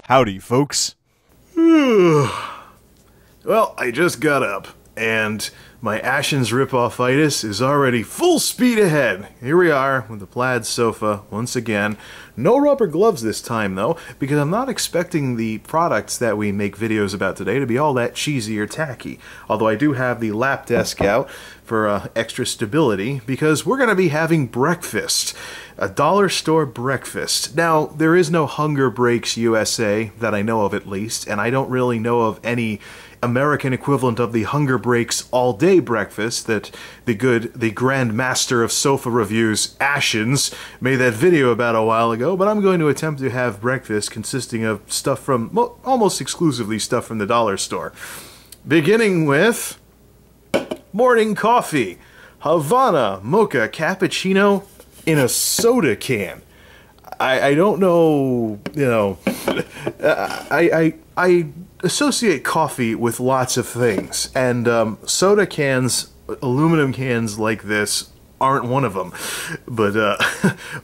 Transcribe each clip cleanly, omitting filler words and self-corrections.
Howdy, folks. Well, I just got up, and my Ashen's rip-offitis is already full speed ahead. Here we are with the plaid sofa once again. No rubber gloves this time, though, because I'm not expecting the products that we make videos about today to be all that cheesy or tacky. Although I do have the lap desk out for extra stability, because we're going to be having breakfast. A dollar store breakfast. Now, there is no Hunger Breaks USA, that I know of at least, and I don't really know of any American equivalent of the Hunger Breaks all-day breakfast that the Grand Master of Sofa Reviews, Ashens, made that video about a while ago, but I'm going to attempt to have breakfast consisting of stuff from, well, almost exclusively stuff from the dollar store. Beginning with morning coffee, Havana Mocha Cappuccino in a soda can. I don't know, you know, I associate coffee with lots of things, and soda cans, aluminum cans like this, aren't one of them. But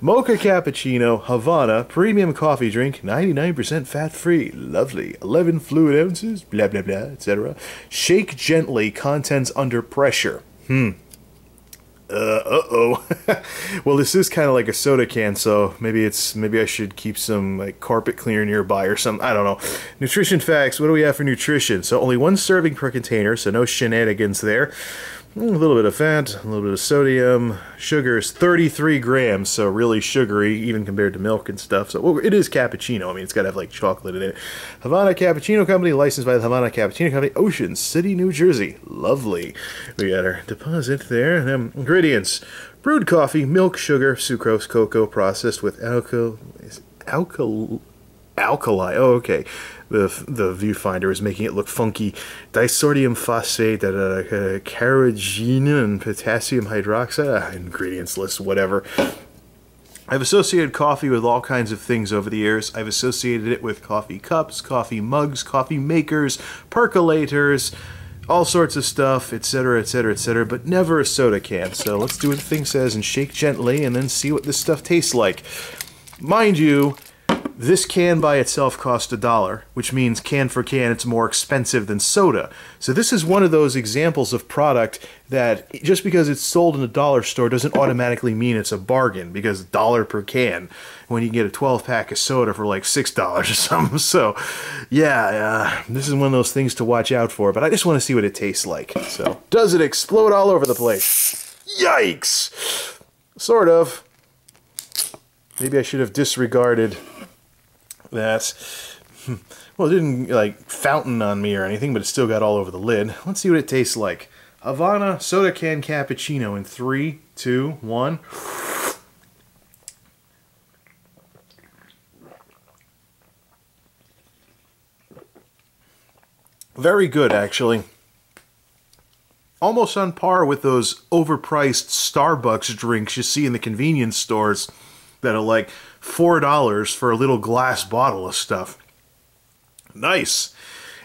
Mocha Cappuccino, Havana, premium coffee drink, 99% fat-free, lovely, 11 fluid ounces, blah blah blah, etc. Shake gently, contents under pressure. Well, this is kind of like a soda can, so maybe I should keep some like carpet cleaner nearby or something. I don't know. Nutrition facts. What do we have for nutrition? So only 1 serving per container, so no shenanigans there. A little bit of fat, a little bit of sodium. Sugar is 33 grams, so really sugary, even compared to milk and stuff. So well, it is cappuccino. I mean, it's got to have like chocolate in it. Havana Cappuccino Company, licensed by the Havana Cappuccino Company, Ocean City, New Jersey. Lovely. We got our deposit there. Ingredients: brewed coffee, milk, sugar, sucrose, cocoa, processed with alkali. Oh, okay. The viewfinder is making it look funky. Disodium phosphate, carrageenan, and potassium hydroxide. Ingredients list, whatever. I've associated coffee with all kinds of things over the years. I've associated it with coffee cups, coffee mugs, coffee makers, percolators, all sorts of stuff, etc., etc., etc., but never a soda can. So let's do what the thing says and shake gently and then see what this stuff tastes like. Mind you, this can by itself cost $1, which means can for can it's more expensive than soda. So this is one of those examples of product that just because it's sold in a dollar store doesn't automatically mean it's a bargain, because $1 per can when you can get a 12-pack of soda for like $6 or something. So yeah, this is one of those things to watch out for, but I just want to see what it tastes like. So does it explode all over the place? Yikes! Sort of. Maybe I should have disregarded that. Well, it didn't like fountain on me or anything, but it still got all over the lid. Let's see what it tastes like. Havana soda can cappuccino in 3, 2, 1. Very good, actually. Almost on par with those overpriced Starbucks drinks you see in the convenience stores that are like $4 for a little glass bottle of stuff. Nice.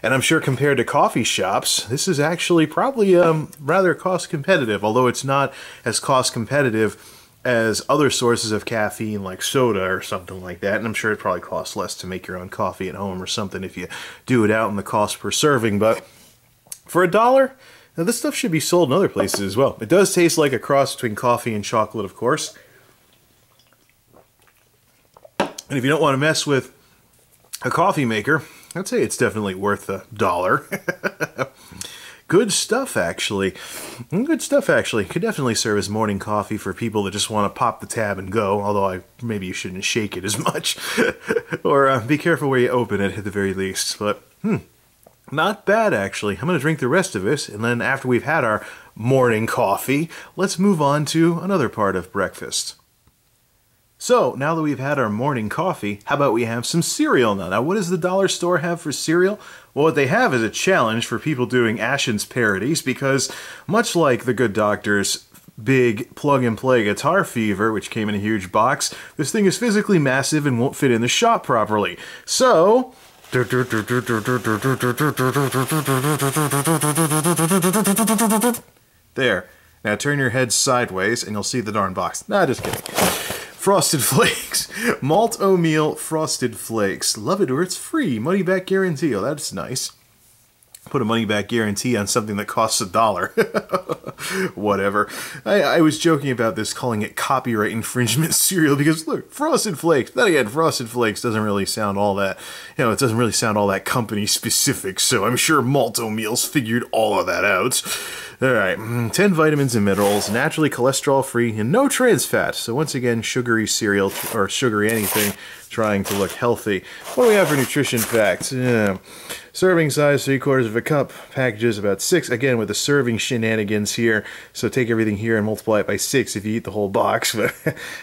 And I'm sure compared to coffee shops, this is actually probably rather cost competitive, although it's not as cost competitive as other sources of caffeine like soda or something like that. And I'm sure it probably costs less to make your own coffee at home or something if you do it out in the cost per serving. But for $1, now this stuff should be sold in other places as well. It does taste like a cross between coffee and chocolate, of course. And if you don't want to mess with a coffee maker, I'd say it's definitely worth $1. Good stuff, actually. Good stuff, actually. Could definitely serve as morning coffee for people that just want to pop the tab and go, although maybe you shouldn't shake it as much. Or be careful where you open it at the very least. But, not bad, actually. I'm going to drink the rest of this, and then after we've had our morning coffee, let's move on to another part of breakfast. So, now that we've had our morning coffee, how about we have some cereal now? Now, what does the dollar store have for cereal? Well, what they have is a challenge for people doing Ashen's parodies, because much like the good doctor's big plug-and-play Guitar Fever, which came in a huge box, this thing is physically massive and won't fit in the shop properly. So there. Now turn your head sideways and you'll see the darn box. Nah, just kidding. Frosted Flakes. Malt oatmeal Frosted Flakes. Love it or it's free. Money back guarantee. Oh, that's nice. Put a money back guarantee on something that costs $1. Whatever. I was joking about this, calling it copyright infringement cereal because look, Frosted Flakes. Then again, Frosted Flakes doesn't really sound all that, it doesn't really sound all that company specific. So I'm sure Malt Meals figured all of that out. All right, 10 vitamins and minerals, naturally cholesterol free, and no trans fat. So once again, sugary cereal or sugary anything, trying to look healthy. What do we have for nutrition facts? Serving size 3/4 of a cup. Packages about 6. Again, with the serving shenanigans here. So take everything here and multiply it by 6 if you eat the whole box. But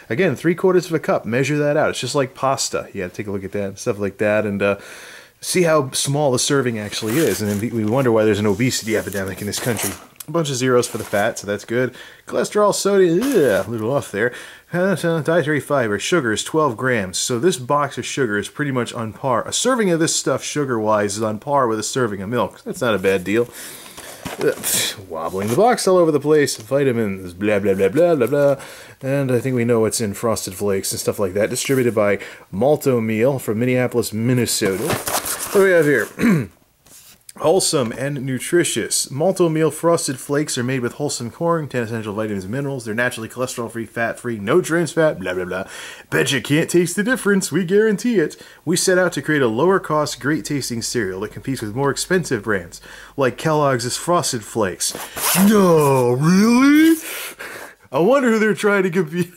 again, 3/4 of a cup. Measure that out. It's just like pasta. You got to take a look at that and stuff like that, and see how small the serving actually is. And then we wonder why there's an obesity epidemic in this country. A bunch of zeros for the fat, so that's good. Cholesterol, sodium, a little off there. Dietary fiber, sugar is 12 grams. So this box of sugar is pretty much on par. A serving of this stuff, sugar-wise, is on par with a serving of milk. That's not a bad deal. Wobbling the box all over the place. Vitamins, blah, blah, blah, blah, blah, blah. And I think we know what's in Frosted Flakes and stuff like that. Distributed by MultimediaJay from Minneapolis, Minnesota. What do we have here? Wholesome and nutritious. Malt-o-meal Frosted Flakes are made with wholesome corn, 10 essential vitamins and minerals. They're naturally cholesterol-free, fat-free, no trans fat, blah, blah, blah. Bet you can't taste the difference. We guarantee it. We set out to create a lower-cost, great-tasting cereal that competes with more expensive brands, like Kellogg's Frosted Flakes. No, really? I wonder who they're trying to compete.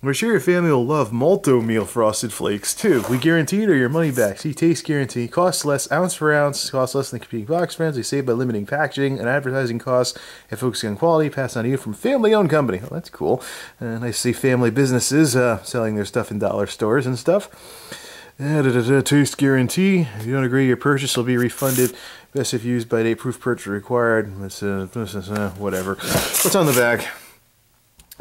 We're sure your family will love Malt-o-meal Frosted Flakes, too. We guarantee it or your money back. See, taste guarantee. Costs less, ounce for ounce. Costs less than competing box brands. They save by limiting packaging and advertising costs and focusing on quality. Passed on to you from family-owned company. Oh, that's cool. Nice to see family businesses selling their stuff in dollar stores and stuff. Taste guarantee. If you don't agree, your purchase will be refunded. Best if used by date. Proof purchase required. Whatever. What's on the bag?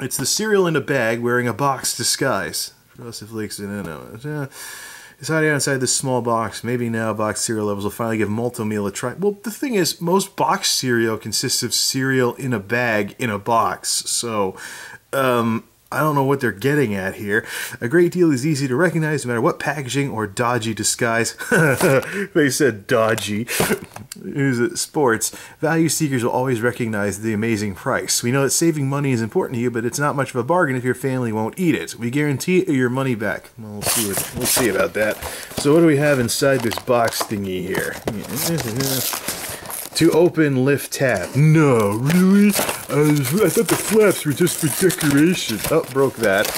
It's the cereal in a bag wearing a box disguise. Frosted Flakes, it's hiding outside this small box. Maybe now box cereal levels will finally give Malt-o-meal a try. Well, the thing is, most box cereal consists of cereal in a bag in a box. So, I don't know what they're getting at here. A great deal is easy to recognize no matter what packaging or dodgy disguise. They said dodgy. Who's it? Sports. Value seekers will always recognize the amazing price. We know that saving money is important to you, but it's not much of a bargain if your family won't eat it. We guarantee your money back. Well, we'll see about that. So what do we have inside this box thingy here? To open, lift tab. No, really? I thought the flaps were just for decoration. Oh, broke that.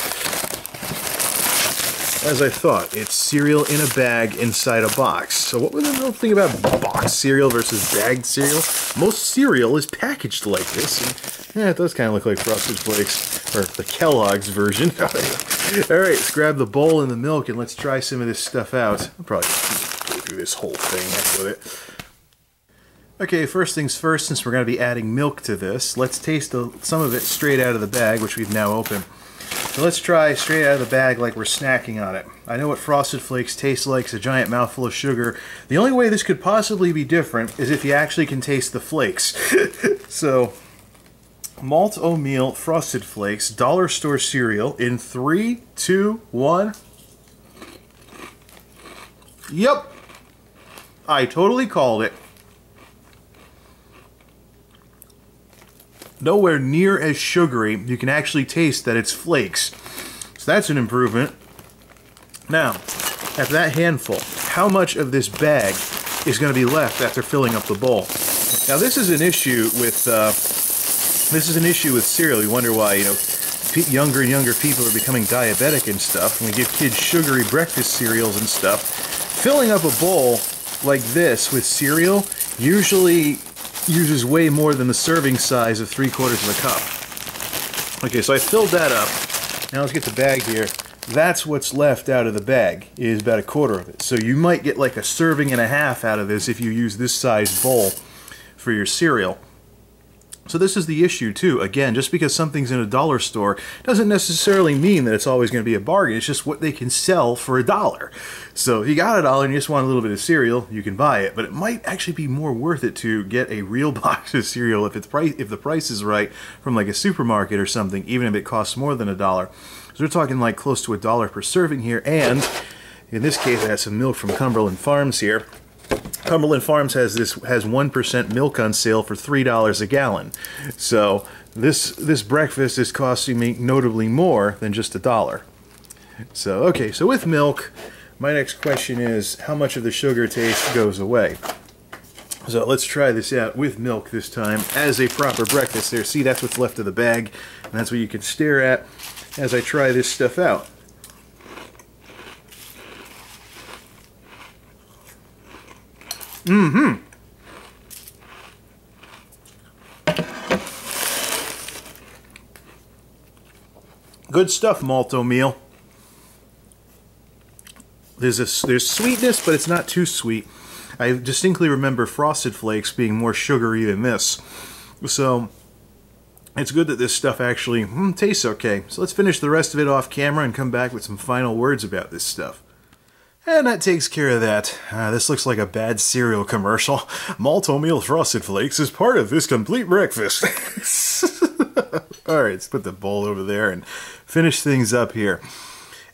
As I thought, it's cereal in a bag inside a box. So what was the real thing about box cereal versus bagged cereal? Most cereal is packaged like this. And, yeah, it does kind of look like Frosted Flakes, or the Kellogg's version. Alright, let's grab the bowl and the milk and let's try some of this stuff out. I'll probably go through this whole thing, heck with it. Okay, first things first, since we're going to be adding milk to this, let's taste some of it straight out of the bag, which we've now opened. So let's try straight out of the bag like we're snacking on it. I know what Frosted Flakes tastes like. It's a giant mouthful of sugar. The only way this could possibly be different is if you actually can taste the flakes. So, Malt-o-meal Frosted Flakes, dollar store cereal in 3, 2, 1. Yep! I totally called it. Nowhere near as sugary. You can actually taste that it's flakes. So that's an improvement. Now, after that handful, how much of this bag is going to be left after filling up the bowl? Now, this is an issue with cereal. You wonder why, younger and younger people are becoming diabetic and stuff. And we give kids sugary breakfast cereals and stuff. Filling up a bowl like this with cereal usually uses way more than the serving size of 3/4 of a cup. Okay, so I filled that up. Now let's get the bag here. That's what's left out of the bag, is about 1/4 of it. So you might get like a serving and a half out of this if you use this size bowl for your cereal. So this is the issue too. Again, just because something's in a dollar store doesn't necessarily mean that it's always going to be a bargain. It's just what they can sell for $1. So if you got $1 and you just want a little bit of cereal, you can buy it. But it might actually be more worth it to get a real box of cereal if the price is right from like a supermarket or something, even if it costs more than $1. So we're talking like close to $1 per serving here. And in this case, I had some milk from Cumberland Farms here. Cumberland Farms has 1% milk on sale for $3 a gallon. So this breakfast is costing me notably more than just $1. So okay, so with milk, my next question is how much of the sugar taste goes away. So let's try this out with milk this time as a proper breakfast there. See, that's what's left of the bag, and that's what you can stare at as I try this stuff out. Mm-hmm. Good stuff, malto meal. There's sweetness, but it's not too sweet. I distinctly remember Frosted Flakes being more sugary than this. So it's good that this stuff actually tastes okay. So let's finish the rest of it off camera and come back with some final words about this stuff. And that takes care of that. This looks like a bad cereal commercial. Malto Meal Frosted Flakes is part of this complete breakfast. Alright, let's put the bowl over there and finish things up here.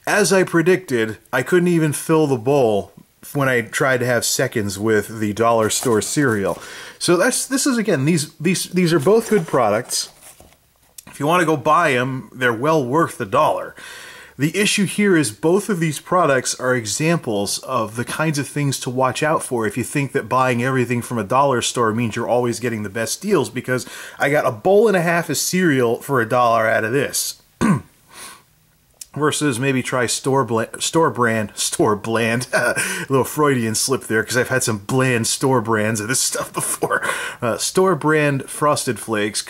As I predicted, I couldn't even fill the bowl when I tried to have seconds with the dollar store cereal. So this is, again, these are both good products. If you want to go buy them, they're well worth $1. The issue here is both of these products are examples of the kinds of things to watch out for if you think that buying everything from a dollar store means you're always getting the best deals, because I got a bowl and a half of cereal for $1 out of this. Versus maybe try store brand, a little Freudian slip there because I've had some bland store brands of this stuff before. Store brand Frosted Flakes,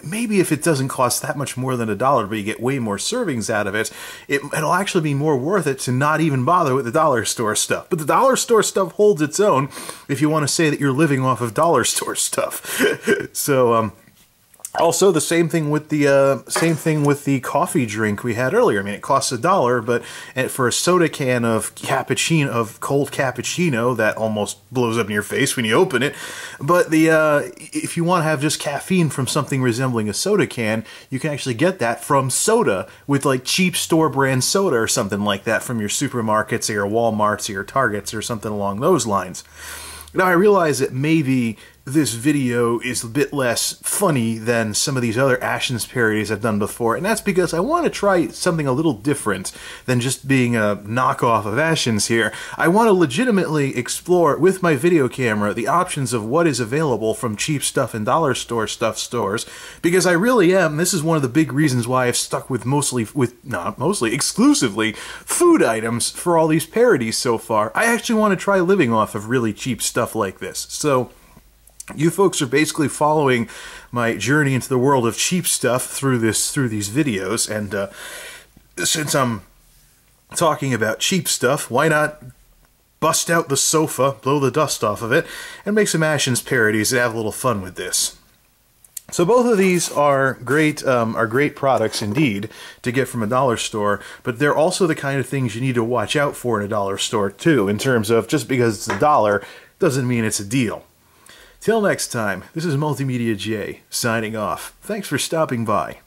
maybe if it doesn't cost that much more than $1, but you get way more servings out of it, it'll actually be more worth it to not even bother with the dollar store stuff. But the dollar store stuff holds its own if you want to say that you're living off of dollar store stuff. So, also, the same thing with the coffee drink we had earlier. I mean, it costs $1, but for a soda can of cold cappuccino, that almost blows up in your face when you open it. But if you want to have just caffeine from something resembling a soda can, you can actually get that from soda with like cheap store brand soda or something like that from your supermarkets or your Walmarts or your Targets or something along those lines. Now, I realize that maybe this video is a bit less funny than some of these other Ashens parodies I've done before, and that's because I want to try something a little different than just being a knockoff of Ashens here. I want to legitimately explore, with my video camera, the options of what is available from cheap stuff and dollar store stuff stores, because I really am, this is one of the big reasons why I've stuck with exclusively food items for all these parodies so far. I actually want to try living off of really cheap stuff like this. So you folks are basically following my journey into the world of cheap stuff through these videos, and since I'm talking about cheap stuff, why not bust out the sofa, blow the dust off of it, and make some Ashens parodies and have a little fun with this. So both of these are great products indeed to get from a dollar store, but they're also the kind of things you need to watch out for in a dollar store too, in terms of just because it's $1 doesn't mean it's a deal. Till next time, this is MultimediaJay signing off. Thanks for stopping by.